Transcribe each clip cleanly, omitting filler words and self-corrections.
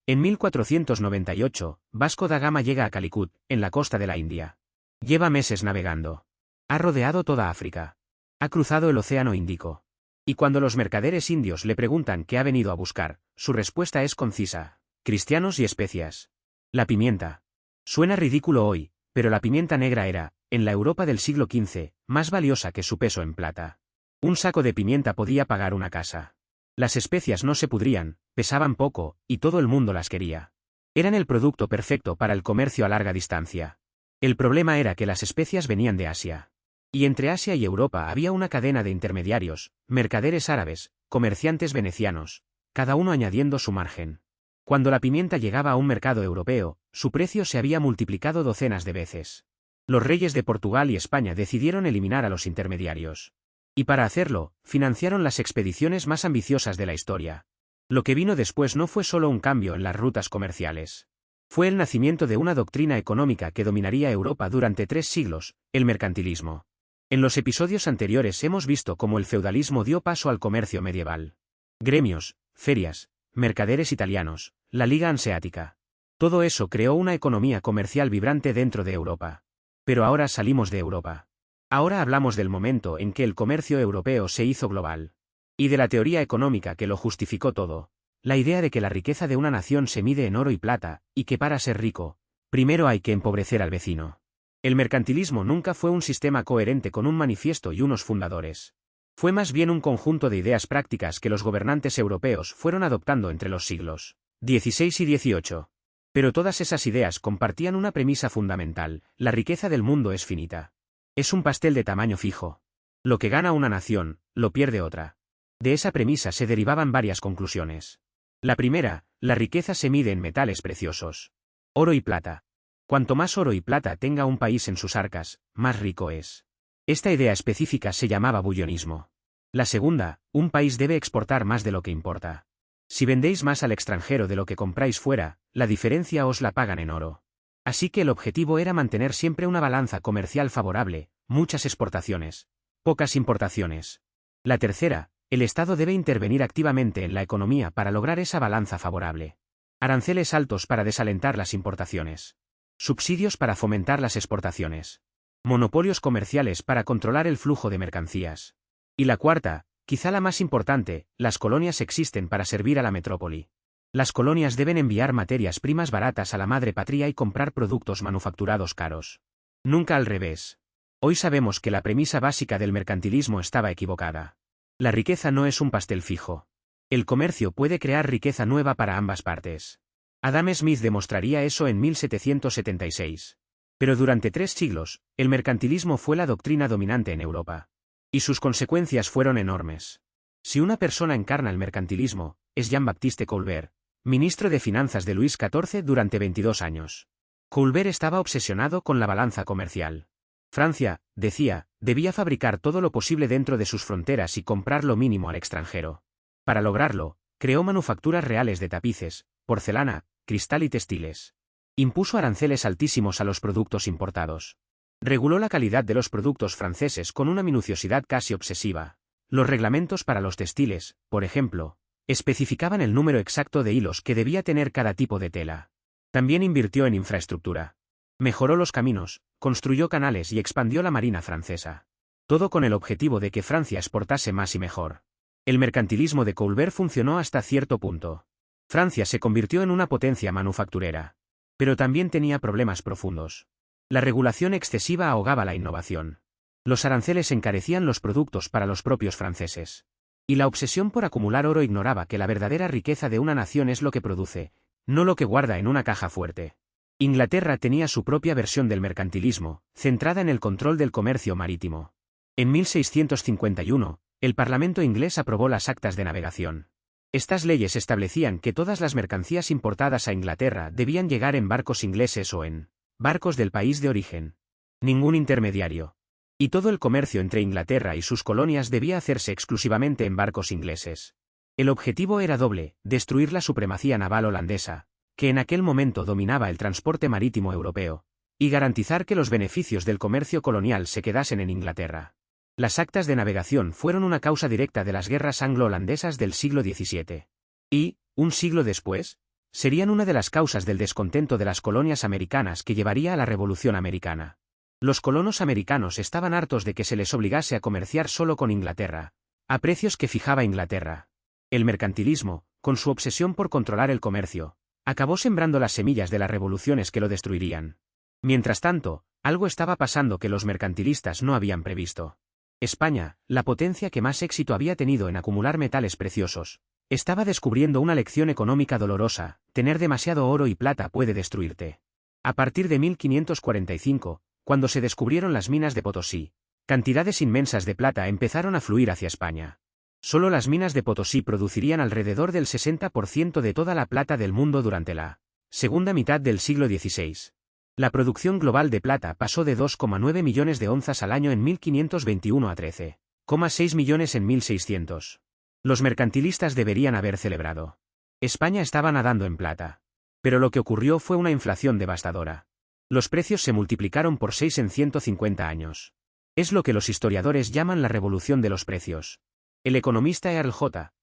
En 1498, Vasco da Gama llega a Calicut, en la costa de la India. Lleva meses navegando. Ha rodeado toda África. Ha cruzado el Océano Índico. Y cuando los mercaderes indios le preguntan qué ha venido a buscar, su respuesta es concisa: cristianos y especias. La pimienta. Suena ridículo hoy, pero la pimienta negra era, en la Europa del siglo XV, más valiosa que su peso en plata. Un saco de pimienta podía pagar una casa. Las especias no se pudrían, pesaban poco, y todo el mundo las quería. Eran el producto perfecto para el comercio a larga distancia. El problema era que las especias venían de Asia. Y entre Asia y Europa había una cadena de intermediarios, mercaderes árabes, comerciantes venecianos, cada uno añadiendo su margen. Cuando la pimienta llegaba a un mercado europeo, su precio se había multiplicado docenas de veces. Los reyes de Portugal y España decidieron eliminar a los intermediarios. Y para hacerlo, financiaron las expediciones más ambiciosas de la historia. Lo que vino después no fue solo un cambio en las rutas comerciales. Fue el nacimiento de una doctrina económica que dominaría Europa durante 3 siglos, el mercantilismo. En los episodios anteriores hemos visto cómo el feudalismo dio paso al comercio medieval. Gremios, ferias, mercaderes italianos, la Liga Hanseática. Todo eso creó una economía comercial vibrante dentro de Europa. Pero ahora salimos de Europa. Ahora hablamos del momento en que el comercio europeo se hizo global. Y de la teoría económica que lo justificó todo. La idea de que la riqueza de una nación se mide en oro y plata, y que para ser rico, primero hay que empobrecer al vecino. El mercantilismo nunca fue un sistema coherente con un manifiesto y unos fundadores. Fue más bien un conjunto de ideas prácticas que los gobernantes europeos fueron adoptando entre los siglos XVI y XVIII. Pero todas esas ideas compartían una premisa fundamental: la riqueza del mundo es finita. Es un pastel de tamaño fijo. Lo que gana una nación, lo pierde otra. De esa premisa se derivaban varias conclusiones. La primera, la riqueza se mide en metales preciosos. Oro y plata. Cuanto más oro y plata tenga un país en sus arcas, más rico es. Esta idea específica se llamaba bullonismo. La segunda, un país debe exportar más de lo que importa. Si vendéis más al extranjero de lo que compráis fuera, la diferencia os la pagan en oro. Así que el objetivo era mantener siempre una balanza comercial favorable, muchas exportaciones, pocas importaciones. La tercera, el Estado debe intervenir activamente en la economía para lograr esa balanza favorable. Aranceles altos para desalentar las importaciones. Subsidios para fomentar las exportaciones. Monopolios comerciales para controlar el flujo de mercancías. Y la cuarta, quizá la más importante, las colonias existen para servir a la metrópoli. Las colonias deben enviar materias primas baratas a la madre patria y comprar productos manufacturados caros. Nunca al revés. Hoy sabemos que la premisa básica del mercantilismo estaba equivocada. La riqueza no es un pastel fijo. El comercio puede crear riqueza nueva para ambas partes. Adam Smith demostraría eso en 1776. Pero durante 3 siglos, el mercantilismo fue la doctrina dominante en Europa. Y sus consecuencias fueron enormes. Si una persona encarna el mercantilismo, es Jean-Baptiste Colbert, ministro de Finanzas de Luis XIV durante 22 años. Colbert estaba obsesionado con la balanza comercial. Francia, decía, debía fabricar todo lo posible dentro de sus fronteras y comprar lo mínimo al extranjero. Para lograrlo, creó manufacturas reales de tapices, porcelana, cristal y textiles. Impuso aranceles altísimos a los productos importados. Reguló la calidad de los productos franceses con una minuciosidad casi obsesiva. Los reglamentos para los textiles, por ejemplo, especificaban el número exacto de hilos que debía tener cada tipo de tela. También invirtió en infraestructura. Mejoró los caminos, construyó canales y expandió la marina francesa. Todo con el objetivo de que Francia exportase más y mejor. El mercantilismo de Colbert funcionó hasta cierto punto. Francia se convirtió en una potencia manufacturera. Pero también tenía problemas profundos. La regulación excesiva ahogaba la innovación. Los aranceles encarecían los productos para los propios franceses. Y la obsesión por acumular oro ignoraba que la verdadera riqueza de una nación es lo que produce, no lo que guarda en una caja fuerte. Inglaterra tenía su propia versión del mercantilismo, centrada en el control del comercio marítimo. En 1651, el Parlamento inglés aprobó las Actas de Navegación. Estas leyes establecían que todas las mercancías importadas a Inglaterra debían llegar en barcos ingleses o en barcos del país de origen. Ningún intermediario. Y todo el comercio entre Inglaterra y sus colonias debía hacerse exclusivamente en barcos ingleses. El objetivo era doble: destruir la supremacía naval holandesa, que en aquel momento dominaba el transporte marítimo europeo, y garantizar que los beneficios del comercio colonial se quedasen en Inglaterra. Las Actas de Navegación fueron una causa directa de las guerras anglo-holandesas del siglo XVII. Y, un siglo después, serían una de las causas del descontento de las colonias americanas que llevaría a la Revolución Americana. Los colonos americanos estaban hartos de que se les obligase a comerciar solo con Inglaterra, a precios que fijaba Inglaterra. El mercantilismo, con su obsesión por controlar el comercio, acabó sembrando las semillas de las revoluciones que lo destruirían. Mientras tanto, algo estaba pasando que los mercantilistas no habían previsto. España, la potencia que más éxito había tenido en acumular metales preciosos, estaba descubriendo una lección económica dolorosa: tener demasiado oro y plata puede destruirte. A partir de 1545, cuando se descubrieron las minas de Potosí, cantidades inmensas de plata empezaron a fluir hacia España. Solo las minas de Potosí producirían alrededor del 60% de toda la plata del mundo durante la segunda mitad del siglo XVI. La producción global de plata pasó de 2,9 millones de onzas al año en 1521 a 13,6 millones en 1600. Los mercantilistas deberían haber celebrado. España estaba nadando en plata. Pero lo que ocurrió fue una inflación devastadora. Los precios se multiplicaron por 6 en 150 años. Es lo que los historiadores llaman la revolución de los precios. El economista Earl J.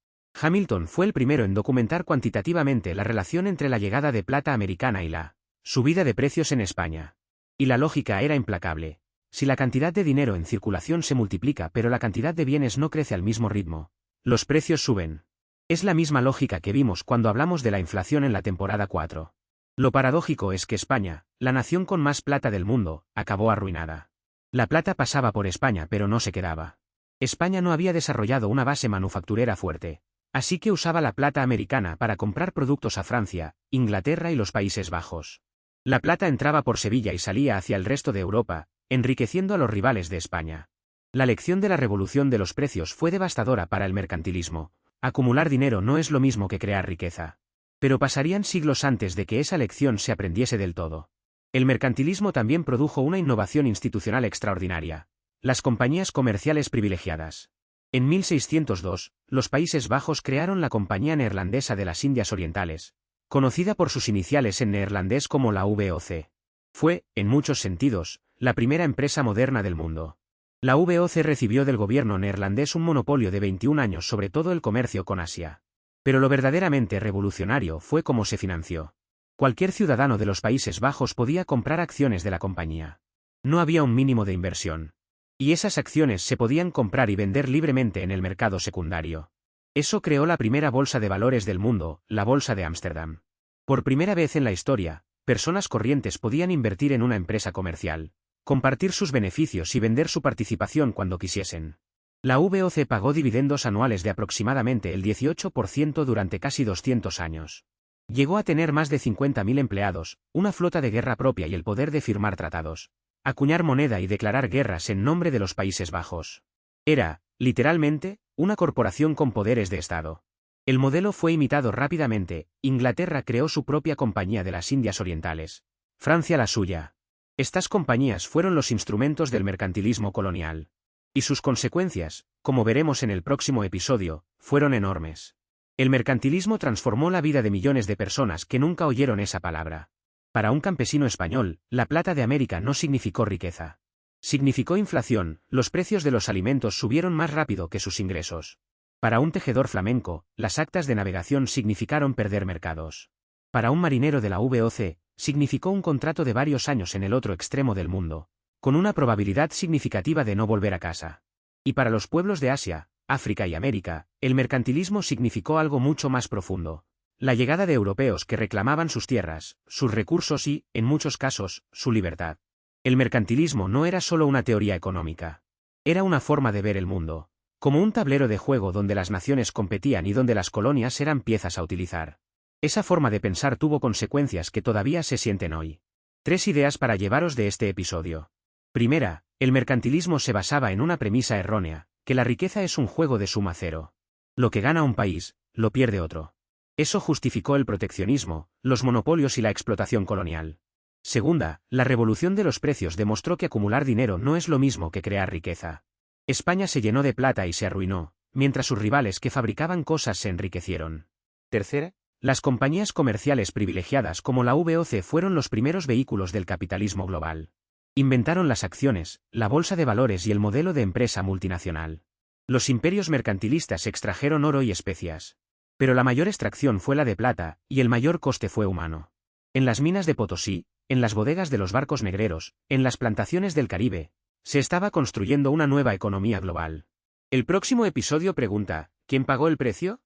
Hamilton fue el primero en documentar cuantitativamente la relación entre la llegada de plata americana y la subida de precios en España. Y la lógica era implacable. Si la cantidad de dinero en circulación se multiplica pero la cantidad de bienes no crece al mismo ritmo, los precios suben. Es la misma lógica que vimos cuando hablamos de la inflación en la temporada 4. Lo paradójico es que España, la nación con más plata del mundo, acabó arruinada. La plata pasaba por España pero no se quedaba. España no había desarrollado una base manufacturera fuerte, así que usaba la plata americana para comprar productos a Francia, Inglaterra y los Países Bajos. La plata entraba por Sevilla y salía hacia el resto de Europa, enriqueciendo a los rivales de España. La lección de la revolución de los precios fue devastadora para el mercantilismo. Acumular dinero no es lo mismo que crear riqueza. Pero pasarían siglos antes de que esa lección se aprendiese del todo. El mercantilismo también produjo una innovación institucional extraordinaria: las compañías comerciales privilegiadas. En 1602, los Países Bajos crearon la Compañía Neerlandesa de las Indias Orientales, conocida por sus iniciales en neerlandés como la VOC. Fue, en muchos sentidos, la primera empresa moderna del mundo. La VOC recibió del gobierno neerlandés un monopolio de 21 años sobre todo el comercio con Asia. Pero lo verdaderamente revolucionario fue cómo se financió. Cualquier ciudadano de los Países Bajos podía comprar acciones de la compañía. No había un mínimo de inversión. Y esas acciones se podían comprar y vender libremente en el mercado secundario. Eso creó la primera bolsa de valores del mundo, la Bolsa de Ámsterdam. Por primera vez en la historia, personas corrientes podían invertir en una empresa comercial, compartir sus beneficios y vender su participación cuando quisiesen. La VOC pagó dividendos anuales de aproximadamente el 18% durante casi 200 años. Llegó a tener más de 50.000 empleados, una flota de guerra propia y el poder de firmar tratados, acuñar moneda y declarar guerras en nombre de los Países Bajos. Era, literalmente, una corporación con poderes de Estado. El modelo fue imitado rápidamente. Inglaterra creó su propia Compañía de las Indias Orientales. Francia la suya. Estas compañías fueron los instrumentos del mercantilismo colonial. Y sus consecuencias, como veremos en el próximo episodio, fueron enormes. El mercantilismo transformó la vida de millones de personas que nunca oyeron esa palabra. Para un campesino español, la plata de América no significó riqueza. Significó inflación. Los precios de los alimentos subieron más rápido que sus ingresos. Para un tejedor flamenco, las actas de navegación significaron perder mercados. Para un marinero de la VOC, significó un contrato de varios años en el otro extremo del mundo, con una probabilidad significativa de no volver a casa. Y para los pueblos de Asia, África y América, el mercantilismo significó algo mucho más profundo: la llegada de europeos que reclamaban sus tierras, sus recursos y, en muchos casos, su libertad. El mercantilismo no era solo una teoría económica. Era una forma de ver el mundo, como un tablero de juego donde las naciones competían y donde las colonias eran piezas a utilizar. Esa forma de pensar tuvo consecuencias que todavía se sienten hoy. 3 ideas para llevaros de este episodio. Primera, el mercantilismo se basaba en una premisa errónea: que la riqueza es un juego de suma cero. Lo que gana un país, lo pierde otro. Eso justificó el proteccionismo, los monopolios y la explotación colonial. Segunda, la revolución de los precios demostró que acumular dinero no es lo mismo que crear riqueza. España se llenó de plata y se arruinó, mientras sus rivales que fabricaban cosas se enriquecieron. Tercera, las compañías comerciales privilegiadas como la VOC fueron los primeros vehículos del capitalismo global. Inventaron las acciones, la bolsa de valores y el modelo de empresa multinacional. Los imperios mercantilistas extrajeron oro y especias. Pero la mayor extracción fue la de plata, y el mayor coste fue humano. En las minas de Potosí, en las bodegas de los barcos negreros, en las plantaciones del Caribe, se estaba construyendo una nueva economía global. El próximo episodio pregunta, ¿quién pagó el precio?